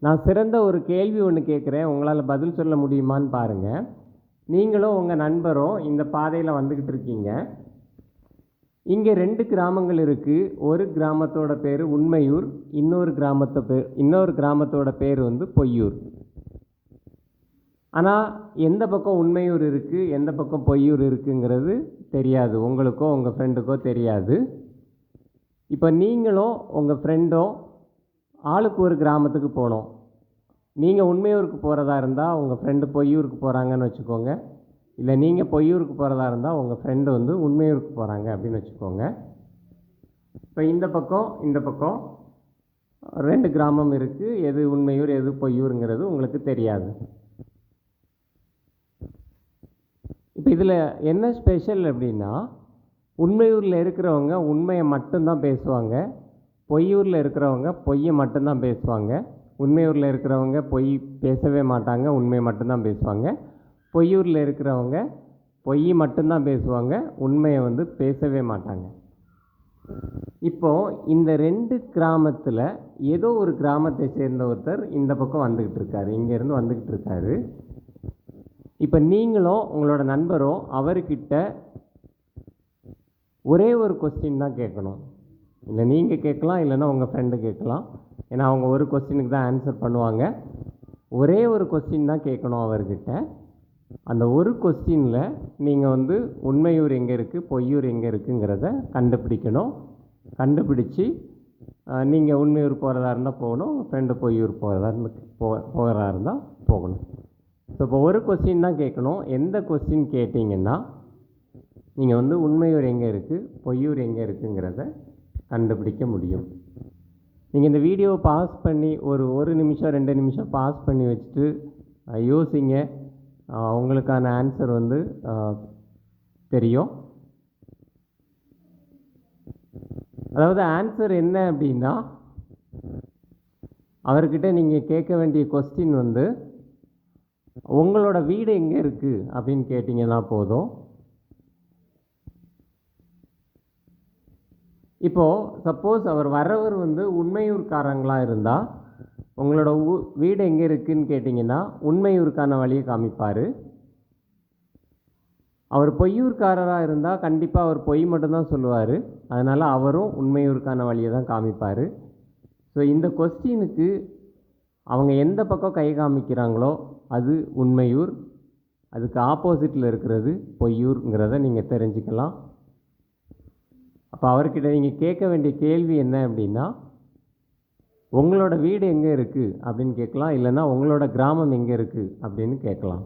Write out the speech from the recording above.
நான் சிறந்த ஒரு கேள்வி ஒன்று கேட்குறேன், உங்களால் பதில் சொல்ல முடியுமான்னு பாருங்கள். நீங்களும் உங்கள் நண்பரும் இந்த பாதையில் வந்துக்கிட்டு இருக்கீங்க. இங்கே 2 கிராமங்கள் இருக்குது. ஒரு கிராமத்தோட பேர் உண்மையூர், இன்னொரு கிராமத்தோட பேர் வந்து பொய்யூர். ஆனால் எந்த பக்கம் உண்மையூர் இருக்குது, எந்த பக்கம் பொய்யூர் இருக்குங்கிறது தெரியாது, உங்களுக்கோ உங்கள் ஃப்ரெண்டுக்கோ தெரியாது. இப்போ நீங்களும் உங்கள் ஃப்ரெண்டும் ஆளுக்கு ஒரு கிராமத்துக்கு போனோம். நீங்கள் உண்மையூருக்கு போகிறதா இருந்தால் உங்கள் ஃப்ரெண்டு பொய்யூருக்கு போகிறாங்கன்னு வச்சுக்கோங்க. இல்லை நீங்கள் பொய்யூருக்கு போகிறதா இருந்தால் உங்கள் ஃப்ரெண்டு வந்து உண்மையூருக்கு போகிறாங்க அப்படின்னு வச்சுக்கோங்க. இப்போ இந்த பக்கம் 2 கிராமம் இருக்குது. எது உண்மையூர் எது பொய்யூருங்கிறது உங்களுக்கு தெரியாது. இப்போ இதில் என்ன ஸ்பெஷல் அப்படின்னா, உண்மையூரில் இருக்கிறவங்க உண்மையை மட்டும்தான் பேசுவாங்க, பொய்யூரில் இருக்கிறவங்க பொய்யை மட்டும்தான் பேசுவாங்க. உண்மையூரில் இருக்கிறவங்க பொய் பேசவே மாட்டாங்க, உண்மையை மட்டும்தான் பேசுவாங்க. பொய்யூரில் இருக்கிறவங்க பொய் மட்டும்தான் பேசுவாங்க, உண்மையை வந்து பேசவே மாட்டாங்க. இப்போது இந்த 2 கிராமத்தில் ஏதோ ஒரு கிராமத்தை சேர்ந்த ஒருத்தர் இந்த பக்கம் வந்துக்கிட்டு இருக்காரு, இங்கேருந்து வந்துக்கிட்டு இருக்காரு. இப்போ நீங்களும் உங்களோட நண்பரும் அவர்கிட்ட ஒரே ஒரு கொஸ்டின் தான் கேட்கணும். இல்லை நீங்கள் கேட்கலாம், இல்லைன்னா உங்கள் ஃப்ரெண்டு கேட்கலாம். ஏன்னா அவங்க ஒரு கொஸ்டினுக்கு தான் ஆன்சர் பண்ணுவாங்க. ஒரே ஒரு கொஸ்டின் தான் கேட்கணும் அவர்கிட்ட. அந்த ஒரு கொஸ்டினில் நீங்கள் வந்து உண்மையூர் எங்கே இருக்குது, பொய்யூர் எங்கே இருக்குங்கிறத கண்டுபிடிக்கணும். கண்டுபிடிச்சி நீங்கள் உண்மையூர் போகிறதா இருந்தால் போகணும், உங்கள் ஃப்ரெண்டு பொய்யூர் போகிறதா இருந்தால் போகணும். ஸோ இப்போ ஒரு கொஸ்டின் தான் கேட்கணும். எந்த கொஸ்டின் கேட்டிங்கன்னா நீங்கள் வந்து உண்மையூர் எங்கே இருக்குது, பொய்யூர் எங்கே இருக்குங்கிறத கண்டுபிடிக்க முடியும். நீங்கள் இந்த வீடியோவை பாஸ் பண்ணி ஒரு நிமிஷம் 2 நிமிஷம் பாஸ் பண்ணி வச்சுட்டு யோசிங்க. உங்களுக்கான ஆன்சர் வந்து தெரியும். அதாவது ஆன்சர் என்ன அப்படின்னா, அவர்கிட்ட நீங்கள் கேட்க வேண்டிய கொஸ்டின் வந்து உங்களோட வீடு எங்கே இருக்குது அப்படின்னு கேட்டிங்கன்னா போதும். இப்போது சப்போஸ் அவர் வர்றவர் வந்து உண்மையூர்காரங்களாக இருந்தால் உங்களோட வீடு எங்கே இருக்குதுன்னு கேட்டிங்கன்னா உண்மையூருக்கான வழியை காமிப்பார். அவர் பொய்யூர்காரராக இருந்தால் கண்டிப்பாக அவர் பொய் மட்டும்தான் சொல்லுவார். அதனால் அவரும் உண்மையூருக்கான வழியை தான் காமிப்பார். ஸோ இந்த கொஸ்டினுக்கு அவங்க எந்த பக்கம் கை காமிக்கிறாங்களோ அது உண்மையூர், அதுக்கு ஆப்போசிட்டில் இருக்கிறது பொய்யூருங்கிறத நீங்கள் தெரிஞ்சுக்கலாம். அப்போ அவர்கிட்ட நீங்கள் கேட்க வேண்டிய கேள்வி என்ன அப்படின்னா, உங்களோட வீடு எங்கே இருக்குது அப்படின்னு கேட்கலாம், இல்லைன்னா உங்களோட கிராமம் எங்கே இருக்குது அப்படின்னு கேட்கலாம்.